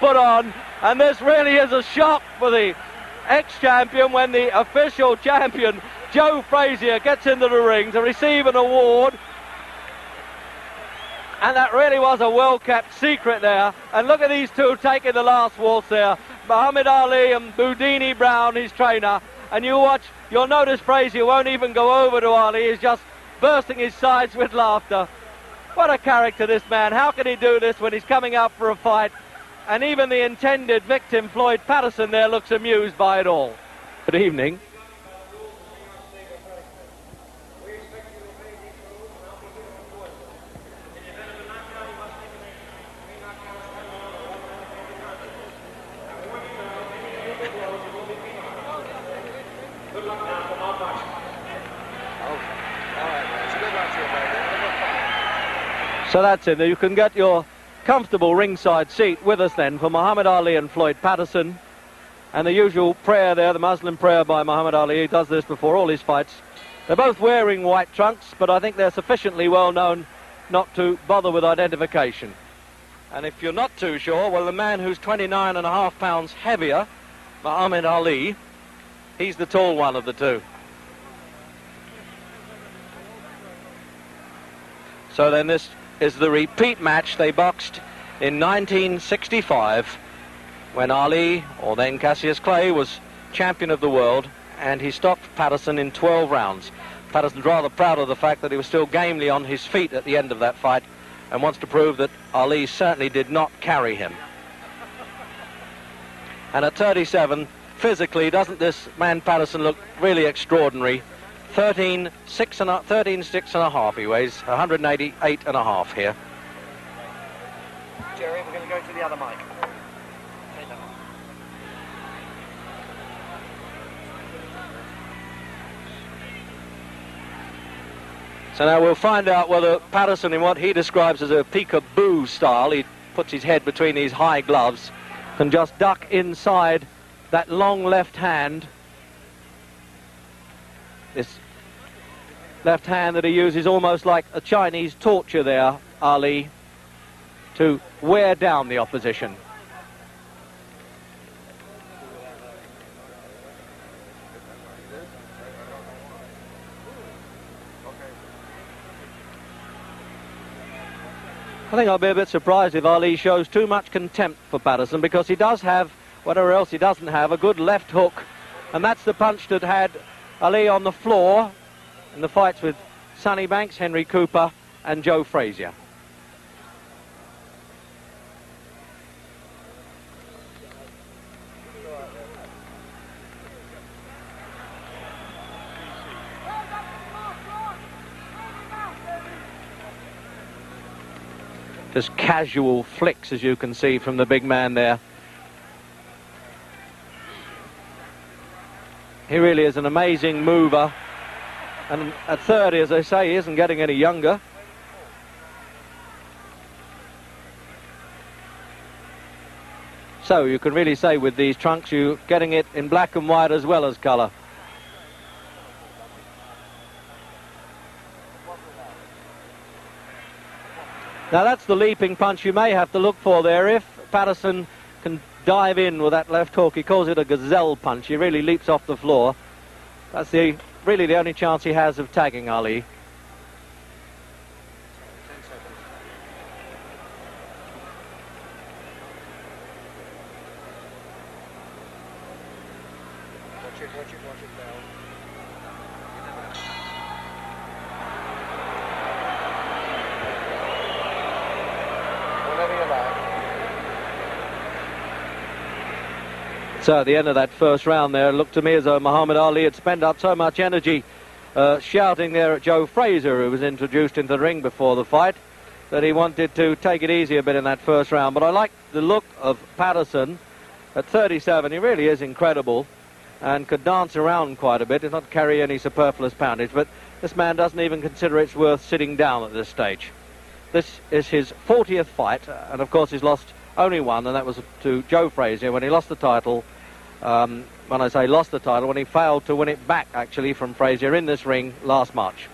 put on, and this really is a shock for the ex-champion when the official champion, Joe Frazier, gets into the ring to receive an award. And that really was a well-kept secret there. And look at these two taking the last waltz there. Muhammad Ali and Boudini Brown, his trainer. And you watch, you'll notice Frazier won't even go over to Ali. He's just bursting his sides with laughter. What a character, this man. How can he do this when he's coming out for a fight? And even the intended victim, Floyd Patterson, there looks amused by it all. Good evening. So that's it. You can get your comfortable ringside seat with us then for Muhammad Ali and Floyd Patterson. And the usual prayer there, the Muslim prayer by Muhammad Ali. He does this before all his fights. They're both wearing white trunks, but I think they're sufficiently well known not to bother with identification. And if you're not too sure, well, the man who's 29.5 pounds heavier, Muhammad Ali, he's the tall one of the two. So then this is the repeat match. They boxed in 1965 when Ali, or then Cassius Clay, was champion of the world, and he stopped Patterson in 12 rounds. Patterson's rather proud of the fact that he was still gamely on his feet at the end of that fight and wants to prove that Ali certainly did not carry him. And at 37, physically, doesn't this man Patterson look really extraordinary? 13.6 and a half he weighs, 188.5 here. Jerry, we're going to go to the other mic. So now we'll find out whether Patterson, in what he describes as a peekaboo style, he puts his head between these high gloves, can just duck inside that long left hand. This left hand that he uses almost like a Chinese torture there, Ali, to wear down the opposition. I think I'll be a bit surprised if Ali shows too much contempt for Patterson, because he does have, whatever else he doesn't have, a good left hook, and that's the punch that had Ali on the floor in the fights with Sonny Banks, Henry Cooper and Joe Frazier. Just casual flicks, as you can see from the big man there. He really is an amazing mover. And at 30, as I say, he isn't getting any younger. So you can really say with these trunks, you're getting it in black and white as well as colour. Now that's the leaping punch you may have to look for there. If Patterson can dive in with that left hook, he calls it a gazelle punch. He really leaps off the floor. That's really the only chance he has of tagging Ali. Watch it down. So at the end of that first round there, it looked to me as though Muhammad Ali had spent up so much energy shouting there at Joe Frazier, who was introduced into the ring before the fight, that he wanted to take it easy a bit in that first round. But I like the look of Patterson at 37. He really is incredible and could dance around quite a bit. Does not carry any superfluous poundage, but this man doesn't even consider it's worth sitting down at this stage. This is his 40th fight, and of course he's lost only one, and that was to Joe Frazier when he lost the title. When I say lost the title, when he failed to win it back actually from Frazier in this ring last March.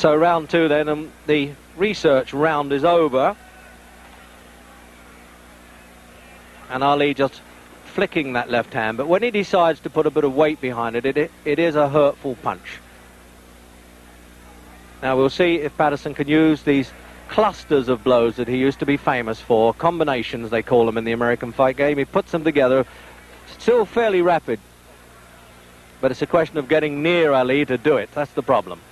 So round two then, and the research round is over. And Ali just flicking that left hand, but when he decides to put a bit of weight behind it, it is a hurtful punch. Now we'll see if Patterson can use these clusters of blows that he used to be famous for, combinations they call them in the American fight game. He puts them together, still fairly rapid, but it's a question of getting near Ali to do it. That's the problem.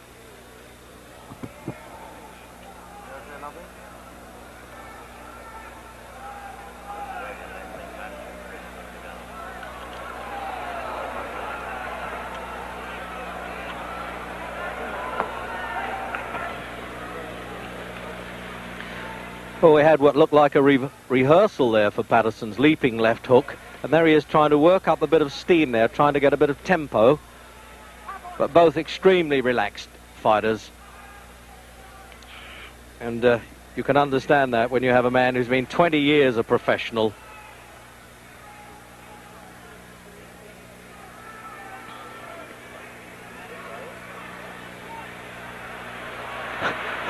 Well, we had what looked like a rehearsal there for Patterson's leaping left hook, and there he is trying to work up a bit of steam there, trying to get a bit of tempo, but both extremely relaxed fighters. And you can understand that when you have a man who's been 20 years a professional.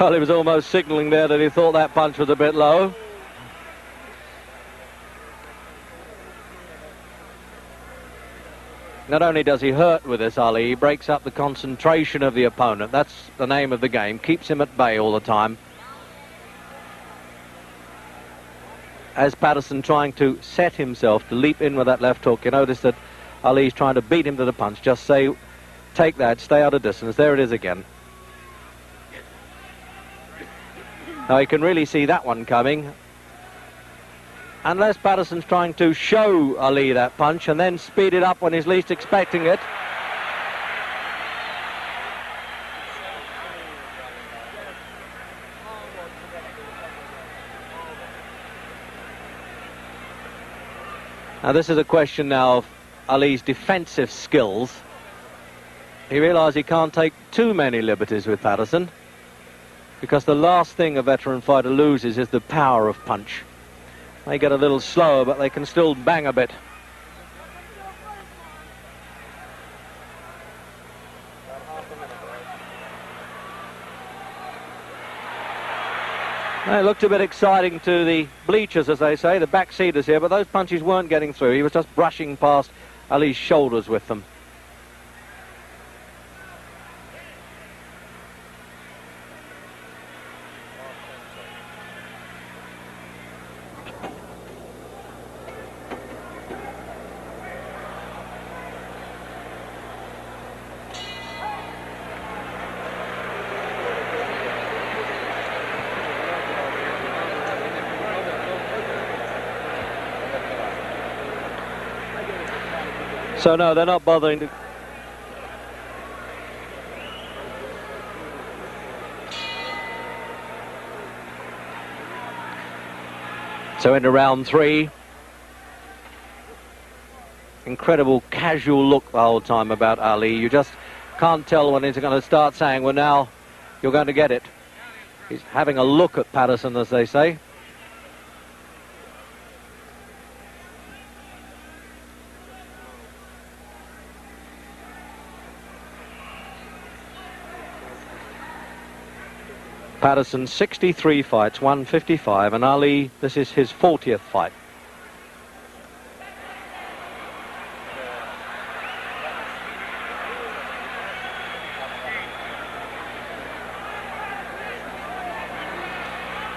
Well, he was almost signalling there that he thought that punch was a bit low. Not only does he hurt with this, Ali, he breaks up the concentration of the opponent. That's the name of the game. Keeps him at bay all the time. As Patterson trying to set himself to leap in with that left hook, you notice that Ali's trying to beat him to the punch. Just say, take that, stay out of distance. There it is again. Now you can really see that one coming. Unless Patterson's trying to show Ali that punch and then speed it up when he's least expecting it. Now this is a question now of Ali's defensive skills. He realised he can't take too many liberties with Patterson, because the last thing a veteran fighter loses is the power of punch. They get a little slower, but they can still bang a bit. It looked a bit exciting to the bleachers, as they say, the backseaters here, but those punches weren't getting through. He was just brushing past Ali's shoulders with them. So no, they're not bothering to... So into round three. Incredible casual look the whole time about Ali. You just can't tell when he's going to start saying, well, now you're going to get it. He's having a look at Patterson, as they say. Patterson 63 fights, 155, and Ali, this is his 40th fight.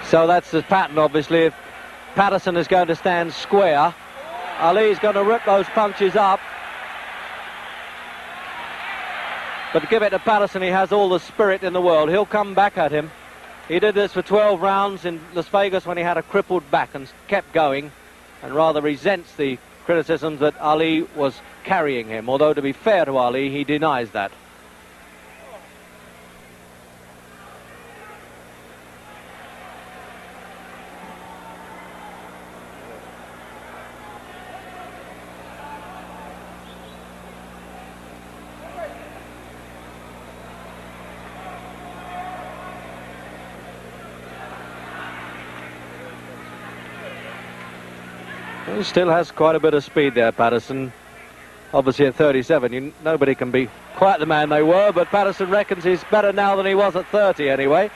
So that's the pattern, obviously. If Patterson is going to stand square, Ali's going to rip those punches up. But give it to Patterson, he has all the spirit in the world. He'll come back at him. He did this for 12 rounds in Las Vegas when he had a crippled back and kept going, and rather resents the criticisms that Ali was carrying him. Although, to be fair to Ali, he denies that. He still has quite a bit of speed there, Patterson. Obviously at 37, nobody can be quite the man they were, but Patterson reckons he's better now than he was at 30 anyway.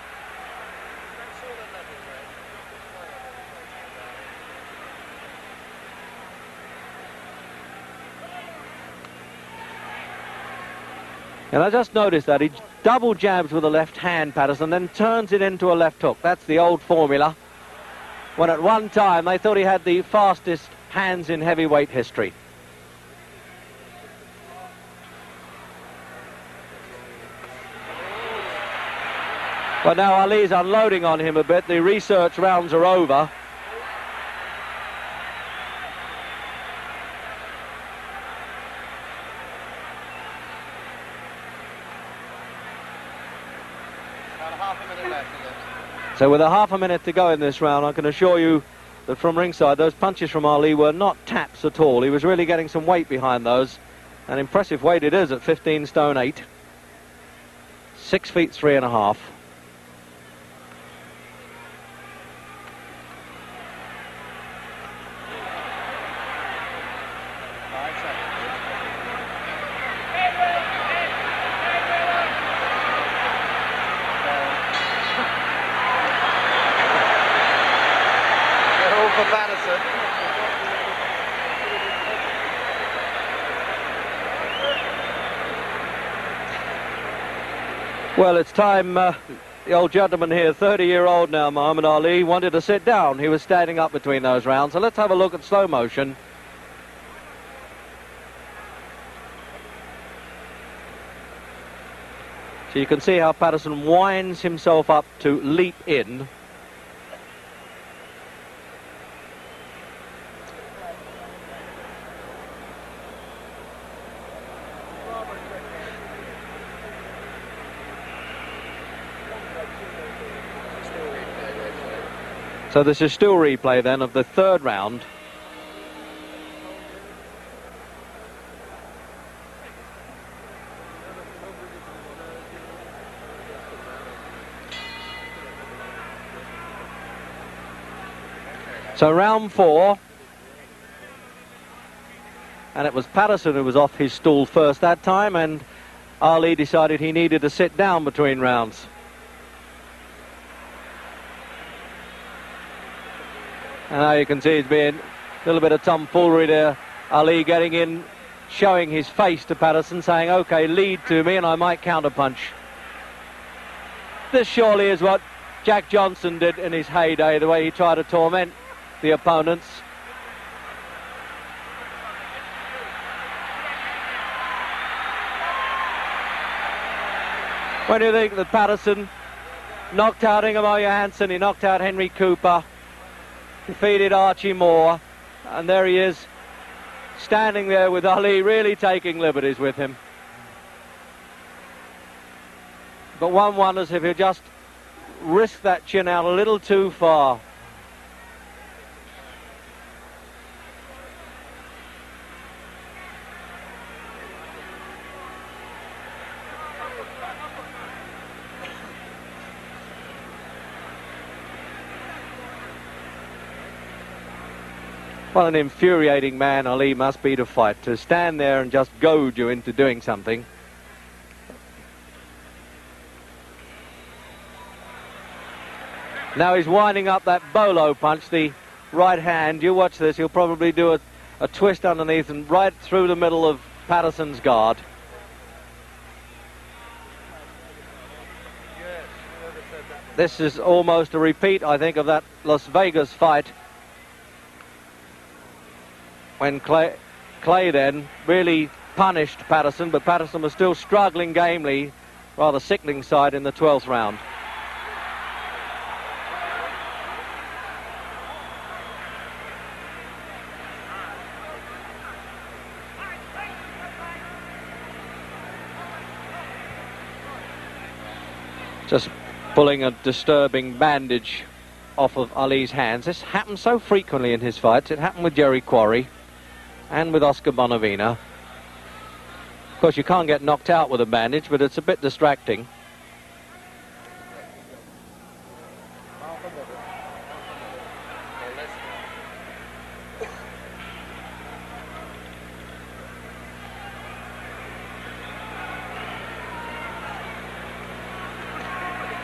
And I just noticed that he double jabs with the left hand, Patterson, then turns it into a left hook. That's the old formula. When at one time they thought he had the fastest hands in heavyweight history. But now Ali's unloading on him a bit. The research rounds are over. So with a half a minute to go in this round, I can assure you that from ringside, those punches from Ali were not taps at all. He was really getting some weight behind those. An impressive weight it is at 15 stone 8. 6 feet 3.5. Well, it's time, the old gentleman here, 30-year-old now, Muhammad Ali, wanted to sit down. He was standing up between those rounds. So let's have a look at slow motion. So you can see how Patterson winds himself up to leap in. So this is still replay then of the third round. So round 4. And it was Patterson who was off his stool first that time, and Ali decided he needed to sit down between rounds. And now you can see it's been a little bit of tomfoolery there. Ali getting in, showing his face to Patterson, saying, OK, lead to me and I might counterpunch. This surely is what Jack Johnson did in his heyday, the way he tried to torment the opponents. When you think that Patterson knocked out Ingemar Johansson, he knocked out Henry Cooper, defeated Archie Moore, and there he is, standing there with Ali, really taking liberties with him. But one wonders if he'll just risk that chin out a little too far. What an infuriating man Ali must be to fight, to stand there and just goad you into doing something. Now he's winding up that bolo punch, the right hand. You watch this, he'll probably do a twist underneath and right through the middle of Patterson's guard. This is almost a repeat, I think, of that Las Vegas fight, when Clay then really punished Patterson, but Patterson was still struggling gamely, rather sickening side in the 12th round. Just pulling a disturbing bandage off of Ali's hands. This happens so frequently in his fights. It happened with Jerry Quarry and with Oscar Bonavina. Of course, you can't get knocked out with a bandage, but it's a bit distracting.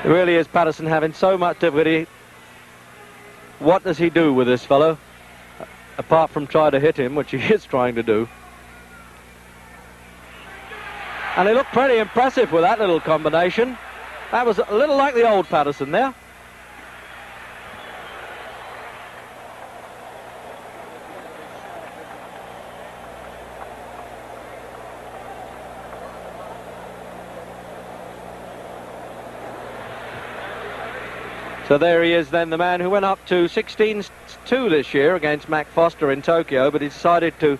It really is Patterson having so much difficulty. What does he do with this fellow? Apart from try to hit him, which he is trying to do. And he looked pretty impressive with that little combination. That was a little like the old Patterson there. So there he is then, the man who went up to 16-2 this year against Mac Foster in Tokyo, but he decided to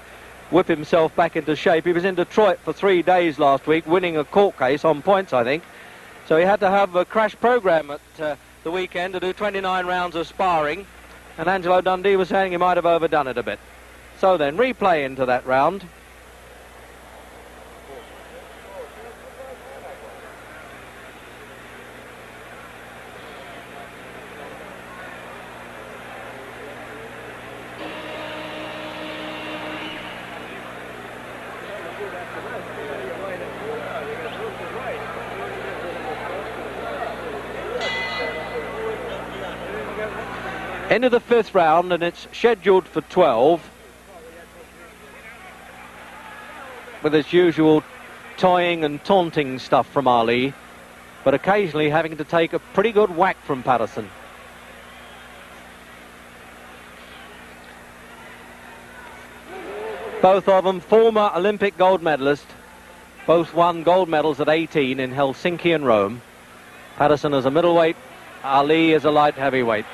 whip himself back into shape. He was in Detroit for 3 days last week, winning a court case on points, I think. So he had to have a crash program at the weekend to do 29 rounds of sparring, and Angelo Dundee was saying he might have overdone it a bit. So then, replay into that round. Into the 5th round, and it's scheduled for 12, with its usual toying and taunting stuff from Ali, but occasionally having to take a pretty good whack from Patterson. Both of them former Olympic gold medalists, both won gold medals at 18 in Helsinki and Rome. Patterson as a middleweight, Ali as a light heavyweight.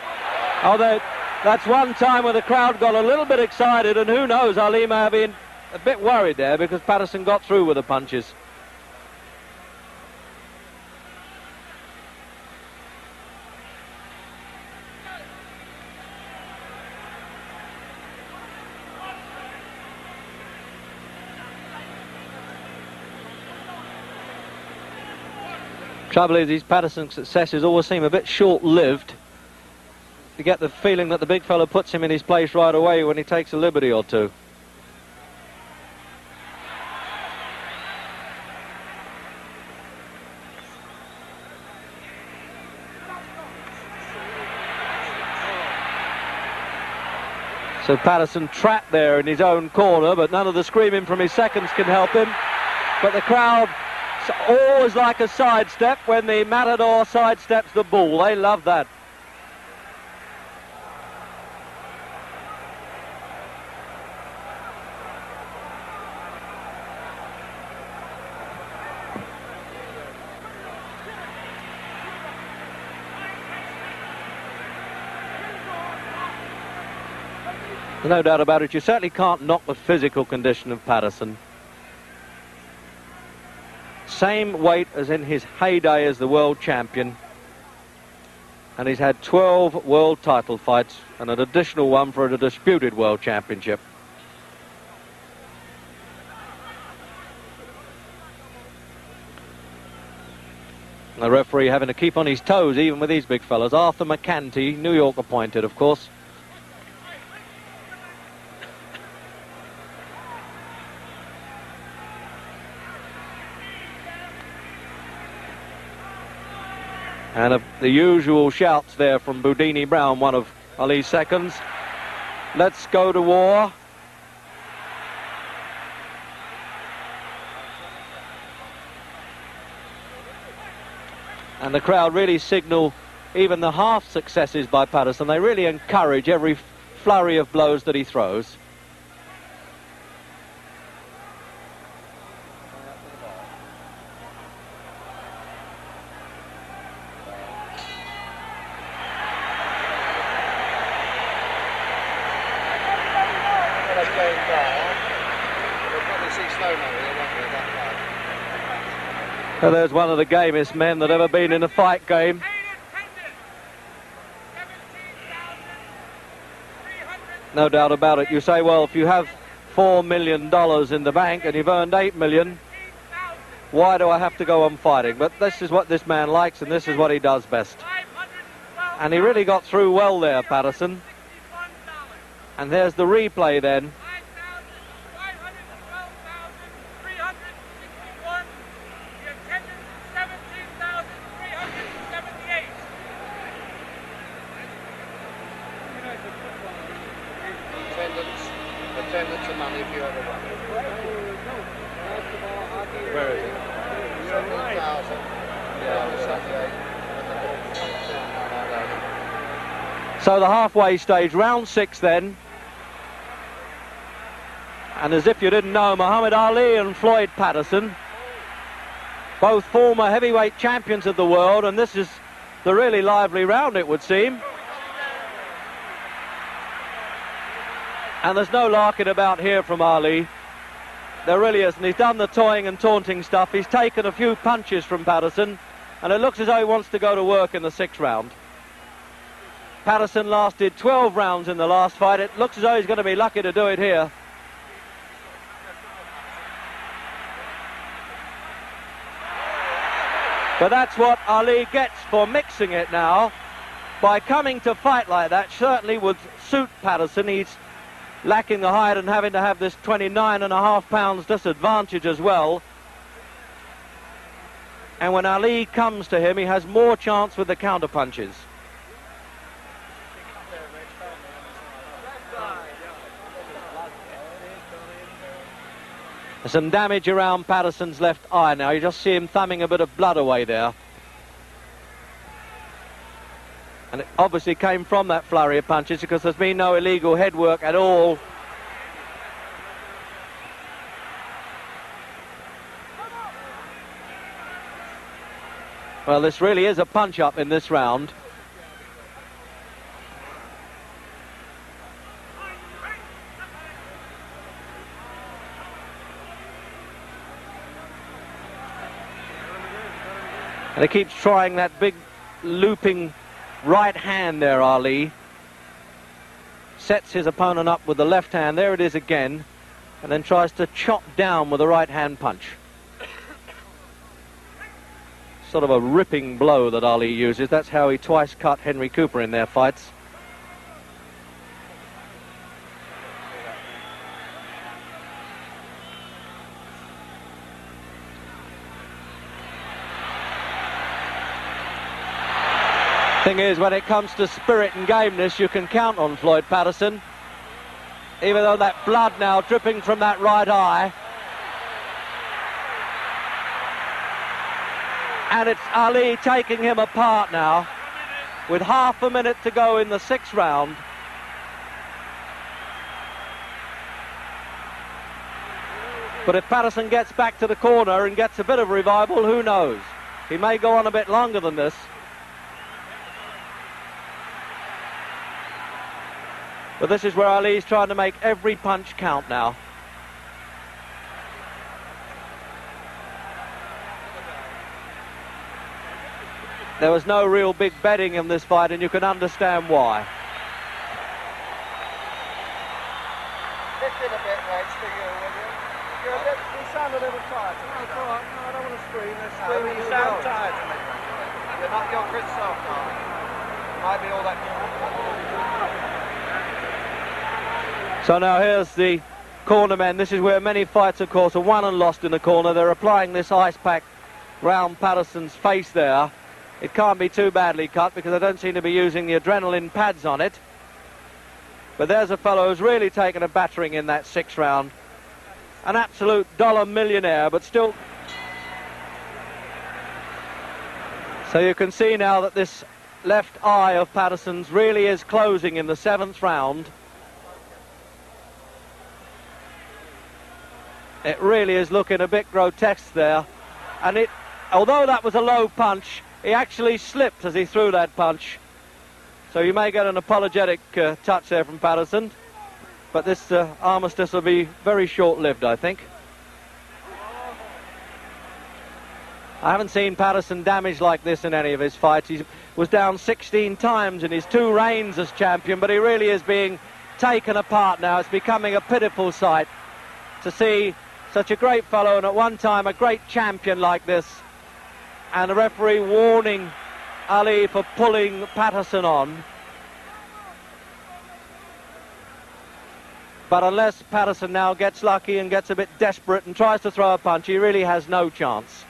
Although that's one time where the crowd got a little bit excited, and who knows, Ali may have been a bit worried there because Patterson got through with the punches. Trouble is, these Patterson successes always seem a bit short-lived. You get the feeling that the big fella puts him in his place right away when he takes a liberty or two. So Patterson trapped there in his own corner, but none of the screaming from his seconds can help him. But the crowd always like a sidestep when the matador sidesteps the bull. They love that. No doubt about it, you certainly can't knock the physical condition of Patterson. Same weight as in his heyday as the world champion. And he's had 12 world title fights and an additional one for a disputed world championship. The referee having to keep on his toes even with these big fellas. Arthur McCanty, New York appointed, of course. And the usual shouts there from Boudini Brown, one of Ali's seconds. Let's go to war. And the crowd really signal even the half successes by Patterson. They really encourage every flurry of blows that he throws. So there's one of the gamest men that ever been in a fight game. No doubt about it. You say, well, if you have $4 million in the bank and you've earned $8 million, why do I have to go on fighting? But this is what this man likes, and this is what he does best. And he really got through well there, Patterson. And there's the replay then. For 10 minutes of money if you ever won. Where is it? 17,000. So the halfway stage, round 6 then. And as if you didn't know, Muhammad Ali and Floyd Patterson, both former heavyweight champions of the world, and this is the really lively round, it would seem. And there's no larking about here from Ali. There really isn't. He's done the toying and taunting stuff. He's taken a few punches from Patterson, and it looks as though he wants to go to work in the 6th round. Patterson lasted 12 rounds in the last fight. It looks as though he's going to be lucky to do it here. But that's what Ali gets for mixing it now. By coming to fight like that, certainly would suit Patterson. He's lacking the height and having to have this 29.5 pounds disadvantage as well. And when Ali comes to him, he has more chance with the counter punches. There's some damage around Patterson's left eye now. You just see him thumbing a bit of blood away there. And it obviously came from that flurry of punches because there's been no illegal head work at all. Well, this really is a punch-up in this round. And he keeps trying that big looping right hand there, Ali. Sets his opponent up with the left hand. There it is again. And then tries to chop down with a right hand punch. Sort of a ripping blow that Ali uses. That's how he twice cut Henry Cooper in their fights. Thing is, when it comes to spirit and gameness, you can count on Floyd Patterson. Even though that blood now dripping from that right eye. And it's Ali taking him apart now, with half a minute to go in the 6th round. But if Patterson gets back to the corner and gets a bit of revival, who knows? He may go on a bit longer than this. But this is where Ali's trying to make every punch count now. There was no real big betting in this fight, and you can understand why. Kick in a bit, Rex, for you, will you? You sound a little tired. No, it's all right. No, I don't want to scream. You sound tired to me. You're not your Chris self, darling. Might be all that. So now here's the corner men. This is where many fights, of course, are won and lost in the corner. They're applying this ice pack round Patterson's face there. It can't be too badly cut because they don't seem to be using the adrenaline pads on it. But there's a fellow who's really taken a battering in that 6th round. An absolute dollar millionaire, but still. So you can see now that this left eye of Patterson's really is closing in the 7th round. It really is looking a bit grotesque there. And although that was a low punch, he actually slipped as he threw that punch. So you may get an apologetic touch there from Patterson. But this armistice will be very short-lived, I think. I haven't seen Patterson damaged like this in any of his fights. He was down 16 times in his 2 reigns as champion, but he really is being taken apart now. It's becoming a pitiful sight to see such a great fellow and at one time a great champion like this, and the referee warning Ali for pulling Patterson on. But unless Patterson now gets lucky and gets a bit desperate and tries to throw a punch, he really has no chance.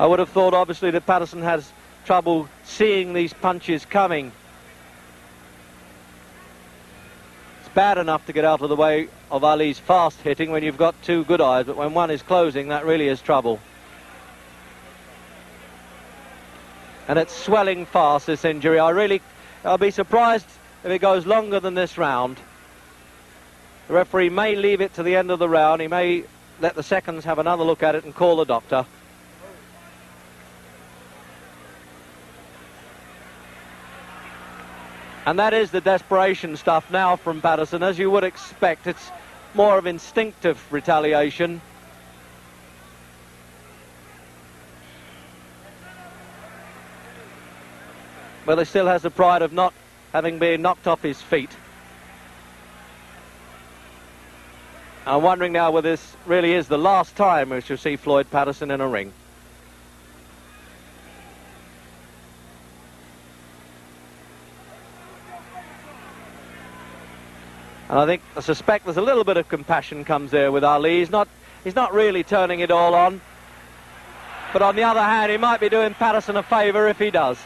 I would have thought, obviously, that Patterson has trouble seeing these punches coming. It's bad enough to get out of the way of Ali's fast hitting when you've got two good eyes, but when one is closing, that really is trouble. And it's swelling fast, this injury. I'll be surprised if it goes longer than this round. The referee may leave it to the end of the round. He may let the seconds have another look at it and call the doctor. And that is the desperation stuff now from Patterson. As you would expect, it's more of instinctive retaliation. But he still has the pride of not having been knocked off his feet. I'm wondering now whether this really is the last time we shall see Floyd Patterson in a ring. And I suspect there's a little bit of compassion comes there with Ali. He's not really turning it all on. But on the other hand, he might be doing Patterson a favour if he does.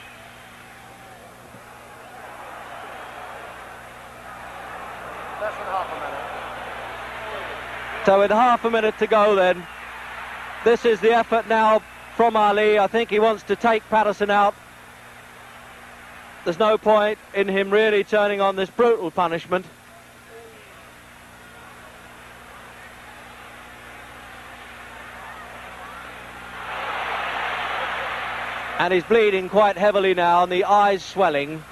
Less than half a minute. So with half a minute to go then, this is the effort now from Ali. I think he wants to take Patterson out. There's no point in him really turning on this brutal punishment. And he's bleeding quite heavily now, and the eyes swelling.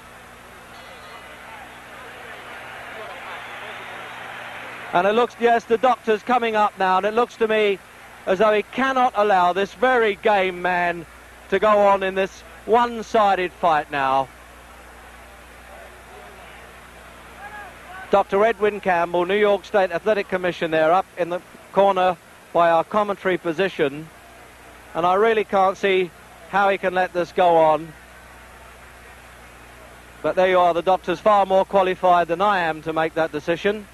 And it looks, yes, the doctor's coming up now, and it looks to me as though he cannot allow this very game man to go on in this one-sided fight now. Dr. Edwin Campbell, New York State Athletic Commission there, up in the corner by our commentary position. And I really can't see how he can let this go on. But there you are, the doctor's far more qualified than I am to make that decision.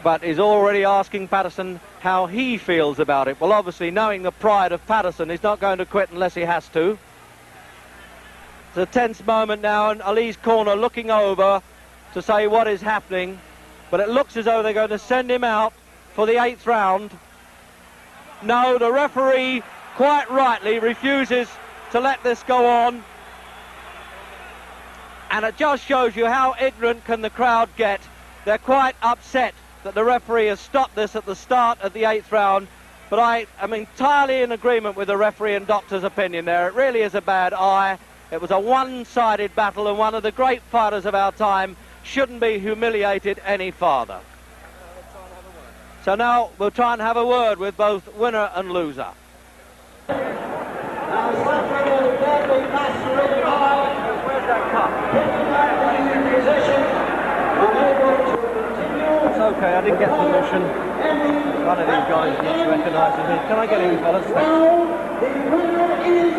But he's already asking Patterson how he feels about it. Well, obviously, knowing the pride of Patterson, he's not going to quit unless he has to. It's a tense moment now, and Ali's corner looking over to say what is happening. But it looks as though they're going to send him out for the 8th round. No, the referee, quite rightly, refuses to let this go on. And it just shows you how ignorant can the crowd get. They're quite upset that the referee has stopped this at the start of the 8th round. But I am entirely in agreement with the referee and doctor's opinion there. It really is a bad eye. It was a one-sided battle, and one of the great fighters of our time shouldn't be humiliated any farther. So now we'll try and have a word with both winner and loser. Where's that cup? It's okay, I didn't get permission. One of these guys recognises me. Can I get in, fellas? The winner is